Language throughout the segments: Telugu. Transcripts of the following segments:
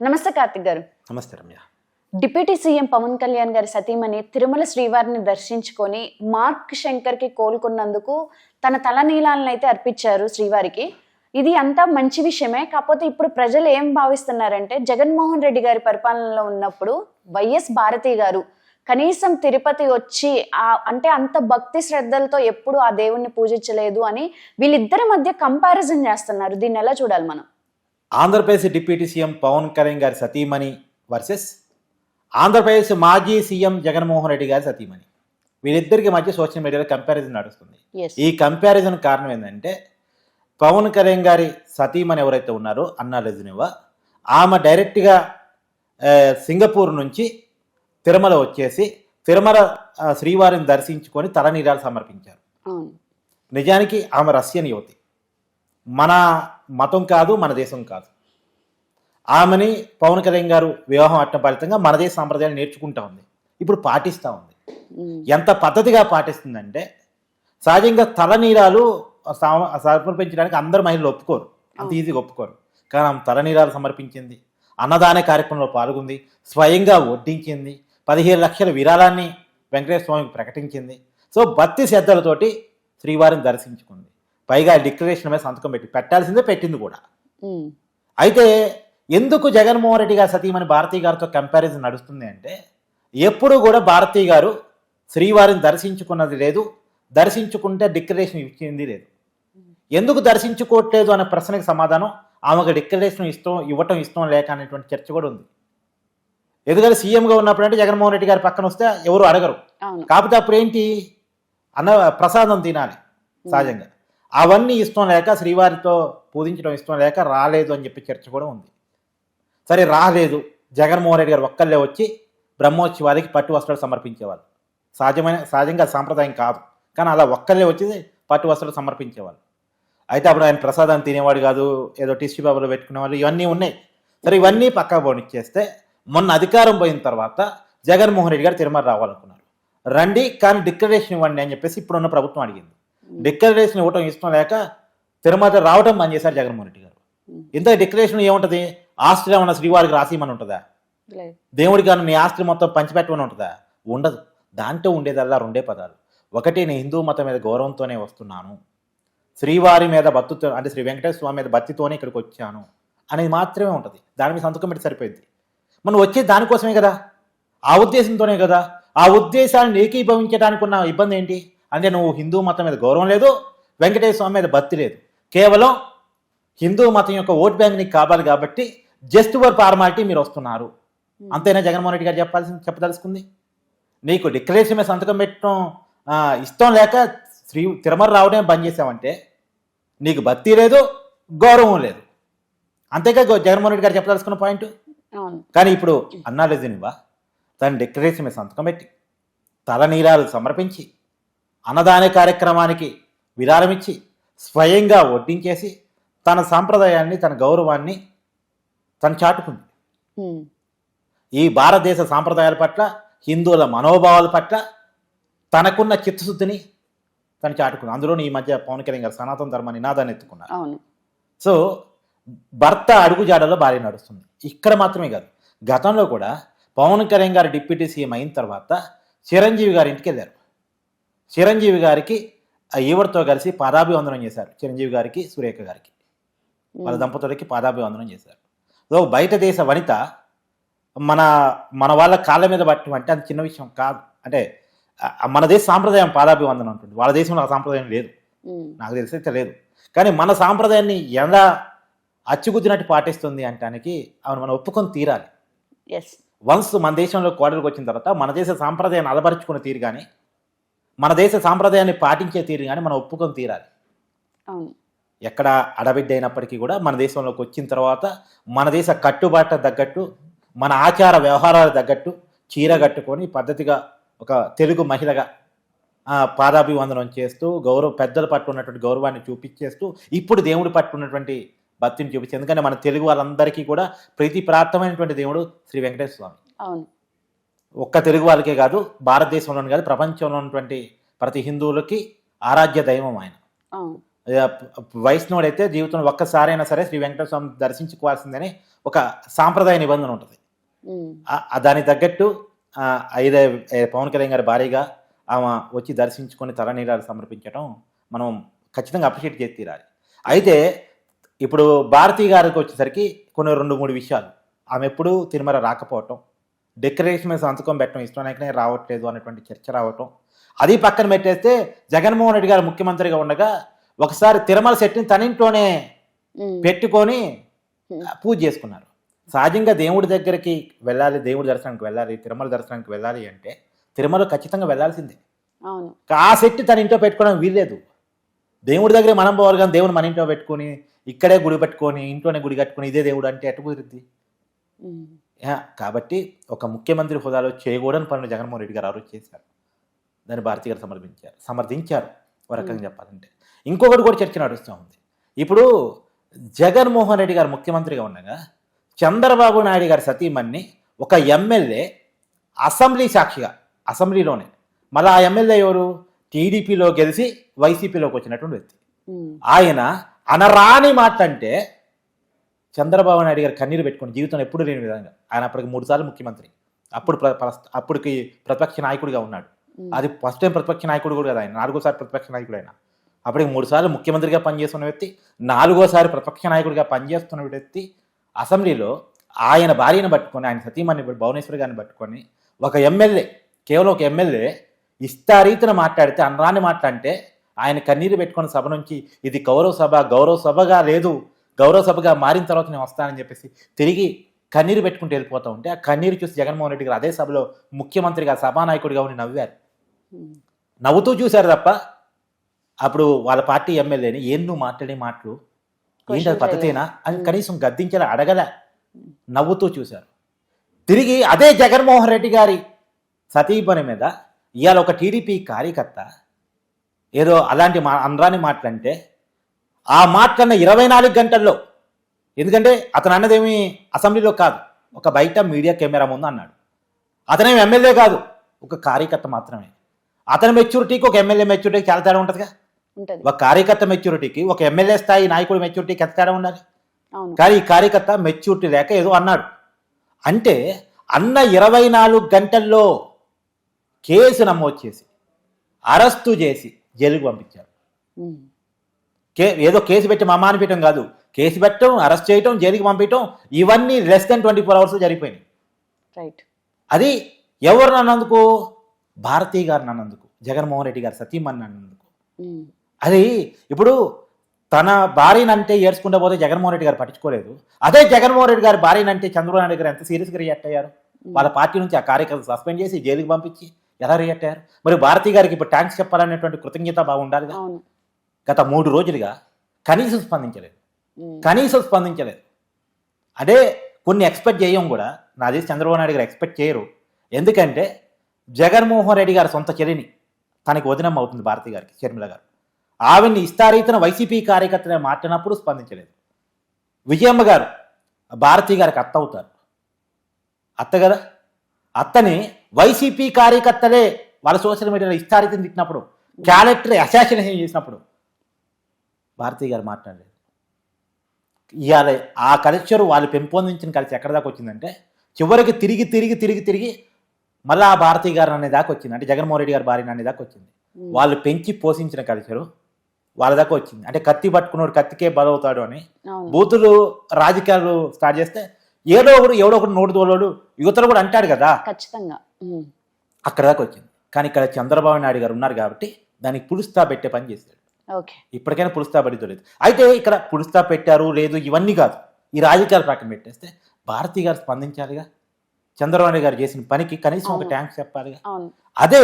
నమస్తే కార్తిక్ గారు. నమస్తే రమ్య. డిప్యూటీ సీఎం పవన్ కళ్యాణ్ గారి సతీమణి తిరుమల శ్రీవారిని దర్శించుకొని మార్క్ శంకర్ కి కోలుకున్నందుకు తన తలనీలాలను అయితే అర్పించారు శ్రీవారికి. ఇది అంతా మంచి విషయమే. కాకపోతే ఇప్పుడు ప్రజలు ఏం భావిస్తున్నారంటే జగన్మోహన్ రెడ్డి గారి పరిపాలనలో ఉన్నప్పుడు వైఎస్ భారతి గారు కనీసం తిరుపతి వచ్చి అంటే అంత భక్తి శ్రద్ధలతో ఎప్పుడు ఆ దేవుణ్ణి పూజించలేదు అని వీళ్ళిద్దరి మధ్య కంపారిజన్ చేస్తున్నారు. దీన్ని ఎలా చూడాలి మనం? ఆంధ్రప్రదేశ్ డిప్యూటీ సీఎం పవన్ కళ్యాణ్ గారి సతీమణి వర్సెస్ ఆంధ్రప్రదేశ్ మాజీ సీఎం జగన్మోహన్ రెడ్డి గారి సతీమణి, వీరిద్దరికి మధ్య సోషల్ మీడియాలో కంపారిజన్ నడుస్తుంది. ఈ కంపారిజన్ కారణం ఏంటంటే పవన్ కళ్యాణ్ గారి సతీమణి ఎవరైతే ఉన్నారో అన్నా లెజనివా, ఆమె డైరెక్ట్గా సింగపూర్ నుంచి తిరుమల వచ్చేసి తిరుమల శ్రీవారిని దర్శించుకొని తలనీలాలు సమర్పించారు. నిజానికి ఆమె రష్యన్ యువతి, మన మతం కాదు, మన దేశం కాదు. ఆమెని పవన్ కళ్యాణ్ గారు వివాహం అట్ట ఫలితంగా మన దేశ సాంప్రదాయాలు నేర్చుకుంటా ఉంది, ఇప్పుడు పాటిస్తూ ఉంది. ఎంత పద్ధతిగా పాటిస్తుందంటే సహజంగా తలనీలాలు సమర్పించడానికి అందరు మహిళలు ఒప్పుకోరు, అంత ఈజీగా ఒప్పుకోరు. కానీ ఆమె తలనీలాలు సమర్పించింది, అన్నదాన కార్యక్రమంలో పాల్గొంది, స్వయంగా వడ్డించింది, 15 లక్షల విరాళాన్ని వెంకటేశ్వర స్వామికి ప్రకటించింది. సో భక్తి శ్రద్ధలతోటి శ్రీవారిని దర్శించుకుంది. పైగా డిక్లరేషన్ మీద సంతకం పెట్టాల్సిందే, పెట్టింది కూడా. అయితే ఎందుకు జగన్మోహన్ రెడ్డి గారు సతీమణి భారతీ గారితో కంపారిజన్ నడుస్తుంది అంటే ఎప్పుడు కూడా భారతీ గారు శ్రీవారిని దర్శించుకున్నది లేదు, దర్శించుకుంటే డిక్లరేషన్ ఇచ్చింది లేదు. ఎందుకు దర్శించుకోవట్లేదు అనే ప్రశ్నకి సమాధానం ఆమెకు డిక్లరేషన్ ఇవ్వటం ఇష్టం లేక అనేటువంటి చర్చ కూడా ఉంది. ఎందుకంటే సీఎంగా ఉన్నప్పుడు అంటే జగన్మోహన్ రెడ్డి గారి పక్కన వస్తే ఎవరు అడగరు. కాకపోతే అప్పుడు ఏంటి, ప్రసాదం తినాలి సహజంగా. అవన్నీ ఇష్టం లేక, శ్రీవారితో పూజించడం ఇష్టం లేక రాలేదు అని చెప్పి చర్చ కూడా ఉంది. సరే రాలేదు, జగన్మోహన్ రెడ్డి గారు ఒక్కళ్ళే వచ్చి బ్రహ్మోత్సవాలకి పట్టు వస్త్రాలు సమర్పించేవాళ్ళు. సహజంగా సాంప్రదాయం కాదు, కానీ అలా ఒక్కళ్ళే వచ్చి పట్టు వస్త్రాలు సమర్పించేవాళ్ళు. అయితే అప్పుడు ఆయన ప్రసాదాన్ని తినేవాడు కాదు, ఏదో టిష్యూ పేపర్లో పెట్టుకునేవాళ్ళు, ఇవన్నీ ఉన్నాయి. సరే ఇవన్నీ పక్కా పోనిచ్చేస్తే మొన్న అధికారం పోయిన తర్వాత జగన్మోహన్ రెడ్డి గారు తిరుమల రావాలనుకున్నారు. రండి, కానీ డిక్లరేషన్ ఇవ్వండి అని చెప్పేసి ఇప్పుడున్న ప్రభుత్వం అడిగింది. డిక్లరేషన్ ఇవ్వటం ఇష్టం లేక తిరుమల రావడం బంద్ చేశారు జగన్మోహన్ రెడ్డి గారు. ఇంత డిక్లరేషన్ ఏముంటుంది, ఆస్తిలో ఉన్న శ్రీవారికి రాసిమని ఉంటుందా, దేవుడికి నీ ఆస్తి మొత్తం పంచిపెట్టమని ఉంటుందా? ఉండదు. దాంట్లో ఉండేదల్లా రెండే పదాలు. ఒకటి, నేను హిందూ మతం మీద గౌరవంతోనే వస్తున్నాను, శ్రీవారి మీద భక్తితో అంటే శ్రీ వెంకటేశ్వర స్వామి మీద భక్తితోనే ఇక్కడికి వచ్చాను అనేది మాత్రమే ఉంటుంది. దాని మీద సంతకం పెట్టి సరిపోయింది. మనం వచ్చేది దానికోసమే కదా, ఆ ఉద్దేశంతోనే కదా. ఆ ఉద్దేశాలను ఏకీభవించడానికి ఉన్న ఇబ్బంది ఏంటి అంటే నువ్వు హిందూ మతం మీద గౌరవం లేదు, వెంకటేశ్వర స్వామి మీద భక్తి లేదు, కేవలం హిందూ మతం యొక్క ఓట్ బ్యాంక్ నీకు కావాలి కాబట్టి జస్ట్ ఫర్ ఫార్మాలిటీ మీరు వస్తున్నారు అంతేనా జగన్మోహన్ రెడ్డి గారు చెప్పదలుచుకుంది? నీకు డిక్లరేషన్ మీద సంతకం పెట్టడం ఇష్టం లేక తిరుమల రావడమే బంద్ చేసావంటే నీకు భక్తి లేదు, గౌరవం లేదు, అంతేగా జగన్మోహన్ రెడ్డి గారు చెప్పదలుచుకున్న పాయింట్. కానీ ఇప్పుడు అన్నా లెజనివా తన డిక్లరేషన్ మీద సంతకం పెట్టి తలనీలాలు సమర్పించి అన్నదాన కార్యక్రమానికి విరాళమిచ్చి స్వయంగా వడ్డించేసి తన సాంప్రదాయాన్ని, తన గౌరవాన్ని తను చాటుకుంది. ఈ భారతదేశ సాంప్రదాయాల పట్ల, హిందువుల మనోభావాల పట్ల తనకున్న చిత్తశుద్ధిని తను చాటుకుంది. అందులోని ఈ మధ్య పవన్ కళ్యాణ్ గారు సనాతన ధర్మ నినాదాన్ని ఎత్తుకున్నారు. సో భర్త అడుగుజాడలో భార్య నడుస్తుంది. ఇక్కడ మాత్రమే కాదు, గతంలో కూడా పవన్ కళ్యాణ్ గారు డిప్యూటీ సీఎం అయిన తర్వాత చిరంజీవి గారి ఇంటికి వెళ్ళారు. చిరంజీవి గారికి ఈవిడతో కలిసి పాదాభివందనం చేశారు. చిరంజీవి గారికి, సురేఖ గారికి, వాళ్ళ దంపతులకి పాదాభివందనం చేశారు. సో బయట దేశ వనిత మన వాళ్ళ కాళ్ళ మీద పట్టడం అంటే అది చిన్న విషయం కాదు. అంటే మన దేశ సాంప్రదాయం పాదాభివందనం ఉంటుంది, వాళ్ళ దేశంలో ఆ సాంప్రదాయం లేదు, నాకు తెలిసైతే లేదు. కానీ మన సాంప్రదాయాన్ని ఎలా అచ్చుగుద్దినట్టు పాటిస్తుంది అంటానికి ఆమెను మనం ఒప్పుకొని తీరాలి. వన్స్ మన దేశంలో కోడలికి వచ్చిన తర్వాత మన దేశ సాంప్రదాయాన్ని అలబరుచుకున్న తీరు కానీ, మన దేశ సాంప్రదాయాన్ని పాటించే తీరు కానీ మనం ఒప్పుకొని తీరాలి. ఎక్కడ అడబిడ్డ అయినప్పటికీ కూడా మన దేశంలోకి వచ్చిన తర్వాత మన దేశ కట్టుబాట తగ్గట్టు, మన ఆచార వ్యవహారాలు తగ్గట్టు చీర కట్టుకొని పద్ధతిగా ఒక తెలుగు మహిళగా పాదాభివందనం చేస్తూ పెద్దల పట్టు ఉన్నటువంటి గౌరవాన్ని చూపించేస్తూ ఇప్పుడు దేవుడి పట్టు ఉన్నటువంటి భక్తిని చూపించి. ఎందుకంటే మన తెలుగు వాళ్ళందరికీ కూడా ప్రీతి ప్రాప్తమైనటువంటి దేవుడు శ్రీ వెంకటేశ్వర స్వామి. ఒక్క తెలుగు వాళ్ళకే కాదు, భారతదేశంలోని కాదు, ప్రపంచంలో ఉన్నటువంటి ప్రతి హిందువులకి ఆరాధ్య దైవం ఆయన. వైష్ణవుడైతే జీవితంలో ఒక్కసారైనా సరే శ్రీ వెంకటేశ్వర స్వామి దర్శించుకోవాల్సిందని ఒక సాంప్రదాయ నిబంధన ఉంటుంది. దానికి తగ్గట్టు ఐదే పవన్ కళ్యాణ్ గారి భారీగా ఆమె వచ్చి దర్శించుకొని తలనీలాలు సమర్పించడం మనం ఖచ్చితంగా అప్రిషియేట్ చేసి తీరాలి. అయితే ఇప్పుడు భారతీ గారికి వచ్చేసరికి కొన్ని 2-3 విషయాలు, ఆమె ఎప్పుడు తిరుమల రాకపోవటం, డెకరేషన్ మీద సంతకం పెట్టడం ఇష్టం లేకనే రావట్లేదు అనేటువంటి చర్చ రావటం, అది పక్కన పెట్టేస్తే జగన్మోహన్ రెడ్డి గారు ముఖ్యమంత్రిగా ఉండగా ఒకసారి తిరుమల సెట్ని తన ఇంట్లోనే పెట్టుకొని పూజ చేసుకున్నారు. సహజంగా దేవుడి దగ్గరికి వెళ్ళాలి, దేవుడి దర్శనానికి వెళ్ళాలి, తిరుమల దర్శనానికి వెళ్ళాలి అంటే తిరుమల ఖచ్చితంగా వెళ్ళాల్సిందే. ఆ సెట్ తన ఇంట్లో పెట్టుకోవడం వీల్లేదు. దేవుడి దగ్గర మనం పోవాలి కానీ దేవుడు మన ఇంట్లో పెట్టుకొని ఇక్కడే గుడి పెట్టుకొని ఇంట్లోనే గుడి కట్టుకొని ఇదే దేవుడు అంటే ఎటు కుదిరిద్ది? కాబట్టి ఒక ముఖ్యమంత్రి హోదాలో చేయకూడని పనులు జగన్మోహన్ రెడ్డి గారు ఆరోజు చేశారు. దాన్ని భారతీ గారు సమర్థించారు ఒక రకంగా చెప్పాలంటే. ఇంకొకటి కూడా చర్చ నడుస్తూ ఉంది. ఇప్పుడు జగన్మోహన్ రెడ్డి గారు ముఖ్యమంత్రిగా ఉండగా చంద్రబాబు నాయుడు గారి సతీమణ్ణి ఒక ఎమ్మెల్యే అసెంబ్లీ సాక్షిగా, అసెంబ్లీలోనే, మళ్ళీ ఆ ఎమ్మెల్యే ఎవరు? టీడీపీలో గెలిచి వైసీపీలోకి వచ్చినటువంటి వ్యక్తి. ఆయన అనరాని మాట అంటే చంద్రబాబు నాయుడు గారు కన్నీరు పెట్టుకుని జీవితంలో ఎప్పుడు లేని విధంగా, ఆయన అప్పటికి 3 సార్లు ముఖ్యమంత్రి, అప్పటికి ప్రతిపక్ష నాయకుడిగా ఉన్నాడు. అది ఫస్ట్ టైం ప్రతిపక్ష నాయకుడు కూడా కదా ఆయన, 4వ ప్రతిపక్ష నాయకుడు ఆయన. అప్పటికి 3 సార్లు ముఖ్యమంత్రిగా పనిచేస్తున్న వ్యక్తి, 4వసారి ప్రతిపక్ష నాయకుడిగా పనిచేస్తున్న వ్యక్తి అసెంబ్లీలో ఆయన భార్యను పట్టుకొని, ఆయన సతీమణి భువనేశ్వరి గారిని పట్టుకొని ఒక ఎమ్మెల్యే, కేవలం ఒక ఎమ్మెల్యే ఇష్టారీతిన మాట్లాడితే, అనరాని మాట్లాడితే ఆయన కన్నీరు పెట్టుకున్న సభ నుంచి ఇది గౌరవ సభగా లేదు, గౌరవ సభగా మారిన తర్వాత నేను వస్తానని చెప్పేసి తిరిగి కన్నీరు పెట్టుకుంటూ వెళ్ళిపోతూ ఉంటే ఆ కన్నీరు చూసి జగన్మోహన్ రెడ్డి గారు అదే సభలో ముఖ్యమంత్రిగా సభానాయకుడిగా ఉండి నవ్వారు. నవ్వుతూ చూశారు తప్ప అప్పుడు వాళ్ళ పార్టీ ఎమ్మెల్యేని ఏం నువ్వు మాట్లాడే మాటలు ఏంటి, అది పద్ధతేనా అని కనీసం గద్దించేలా అడగలే, నవ్వుతూ చూశారు. తిరిగి అదే జగన్మోహన్ రెడ్డి గారి సతీమణి మీద ఇవాళ ఒక టీడీపీ కార్యకర్త ఏదో అలాంటి అనరాని మాటలంటే ఆ మాటలన్న 24 గంటల్లో, ఎందుకంటే అతను అన్నదేమి అసెంబ్లీలో కాదు, ఒక బయట మీడియా కెమెరా ముందు అన్నాడు. అతనేమి ఎమ్మెల్యే కాదు, ఒక కార్యకర్త మాత్రమే. అతని మెచ్యూరిటీకి ఒక ఎమ్మెల్యే మెచ్యూరిటీకి చాలా తేడా ఉంటుందిగా. ఒక కార్యకర్త మెచ్యూరిటీకి ఒక ఎమ్మెల్యే స్థాయి నాయకుడి మెచ్యూరిటీకి ఎంత తేడా ఉండాలి? కానీ ఈ కార్యకర్త మెచ్యూరిటీ లేక ఏదో అన్నాడు అంటే అన్న 24 గంటల్లో కేసు నమోదు చేసి అరెస్టు చేసి జైలుకు పంపించారు. ఏదో కేసు పెట్టి మమ్మాని పెట్టడం కాదు, కేసు పెట్టడం, అరెస్ట్ చేయటం, జైలుకి పంపించడం, ఇవన్నీ లెస్ దెన్ 24 అవర్స్ జరిగిపోయినాయి. రైట్. అది ఎవరు అన్నందుకు? భారతీ గారిని అన్నందుకు, జగన్మోహన్ రెడ్డి గారు సతీమణి అన్నందుకు. అది ఇప్పుడు తన భార్యనంటే ఏడ్చుకుంటూ పోతే జగన్మోహన్ రెడ్డి గారు పట్టించుకోలేదు. అదే జగన్మోహన్ రెడ్డి గారి భార్యనంటే చంద్రబాబు నాయుడు గారు ఎంత సీరియస్గా రియాక్ట్ అయ్యారు. వాళ్ళ పార్టీ నుంచి ఆ కార్యకర్త సస్పెండ్ చేసి జైలుకి పంపించి ఎలా రియాక్ట్ అయ్యారు. మరి భారతీ గారికి ఇప్పుడు థ్యాంక్స్ చెప్పాలనేటువంటి కృతజ్ఞత బాగుండాలిగా. గత 3 రోజులుగా కనీసం స్పందించలేదు. అదే కొన్ని ఎక్స్పెక్ట్ చేయం కూడా, నాది చంద్రబాబు నాయుడు గారు ఎక్స్పెక్ట్ చేయరు. ఎందుకంటే జగన్మోహన్ రెడ్డి గారు సొంత చెల్లిని తనకి వదినం అవుతుంది భారతీ గారికి, షర్మిల గారు, ఆవిడ్ని ఇష్టారీతన వైసీపీ కార్యకర్తనే మాట్లాడినప్పుడు స్పందించలేదు. విజయమ్మ గారు భారతీ గారికి అత్త అవుతారు, అత్త కదా, అత్తని వైసీపీ కార్యకర్తలే వాళ్ళ సోషల్ మీడియాలో ఇష్టారీతను తిట్టినప్పుడు, క్యారెక్టర్ అసాసినేషన్ చేసినప్పుడు భారతీ గారు మాట్లాడలేదు. ఇవాళ ఆ కల్చర్ వాళ్ళు పెంపొందించిన కల్చర్ ఎక్కడి దాకా వచ్చిందంటే చివరికి తిరిగి మళ్ళీ ఆ భారతీ గారు అనే దాకా వచ్చింది. అంటే జగన్మోహన్ రెడ్డి గారి భార్య అనే దాకా వచ్చింది. వాళ్ళు పెంచి పోషించిన కల్చరు వాళ్ళ దాకా వచ్చింది. అంటే కత్తి పట్టుకున్నాడు కత్తికే బలవుతాడు అని బూతులు రాజకీయాలు స్టార్ట్ చేస్తే ఎవడో ఒకడు నోటి తోలోడు యువతలు కూడా అంటాడు కదా, ఖచ్చితంగా అక్కడ దాకా వచ్చింది. కానీ ఇక్కడ చంద్రబాబు నాయుడు గారు ఉన్నారు కాబట్టి దానికి పులుస్తా పెట్టే పని చేశాడు. ఇప్పటికైనా పులుస్తా పడితోలేదు. అయితే ఇక్కడ పులుస్తా పెట్టారు లేదు ఇవన్నీ కాదు, ఈ రాజకీయాలు ప్రక్కన పెట్టేస్తే భారతీ గారు స్పందించాలిగా. చంద్రబాబు నాయుడు గారు చేసిన పనికి కనీసం ఒక థ్యాంక్స్ చెప్పాలిగా. అదే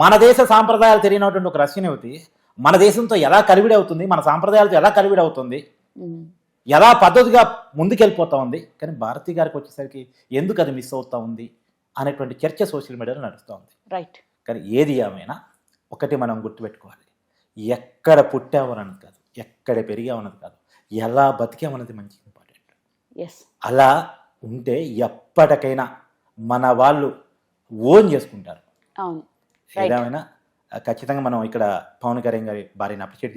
మన దేశ సాంప్రదాయాలు తెలియనటువంటి ఒక రష్యన్ యువతి మన దేశంతో ఎలా కలివిడి అవుతుంది, మన సాంప్రదాయాలతో ఎలా కలివిడి అవుతుంది, ఎలా పద్ధతిగా ముందుకెళ్ళిపోతా ఉంది. కానీ భారతీ గారికి వచ్చేసరికి ఎందుకు అది మిస్ అవుతా ఉంది అనేటువంటి చర్చ సోషల్ మీడియాలో నడుస్తూ ఉంది. రైట్. కానీ ఏది ఏమైనా ఒకటి మనం గుర్తుపెట్టుకోవాలి, ఎక్కడ పుట్టామన్నది కాదు, ఎక్కడ పెరిగామన్నది కాదు, ఎలా బతికామన్నది మంచి ఇంపార్టెంట్. అలా ఉంటే ఎప్పటికైనా మన వాళ్ళు ఓన్ చేసుకుంటారు. ఏదేమైనా ఖచ్చితంగా మనం ఇక్కడ పవన్ కళ్యాణ్ గారి భార్యని అప్రిషియేట్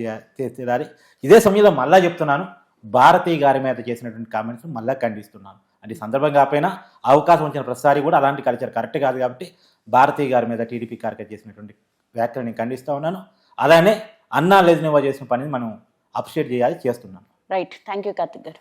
చేయాలి. ఇదే సమయంలో మళ్ళా చెప్తున్నాను, భారతి గారి మీద చేసినటువంటి కామెంట్స్ మళ్ళీ ఖండిస్తున్నాను. అంటే ఈ సందర్భంగా కాకపోయినా అవకాశం వచ్చిన ప్రతిసారి కూడా అలాంటి కల్చర్ కరెక్ట్ కాదు కాబట్టి భారతి గారి మీద టీడీపీ కార్యకర్త చేసినటువంటి వ్యాఖ్యలు నేను ఖండిస్తూ ఉన్నాను. అలానే అన్నా లెజ్నివా చేసిన పనిని మనం అప్రిషియేట్ చేయాలి, చేస్తున్నాను. రైట్, థ్యాంక్ యూ కార్తిక్ గారు.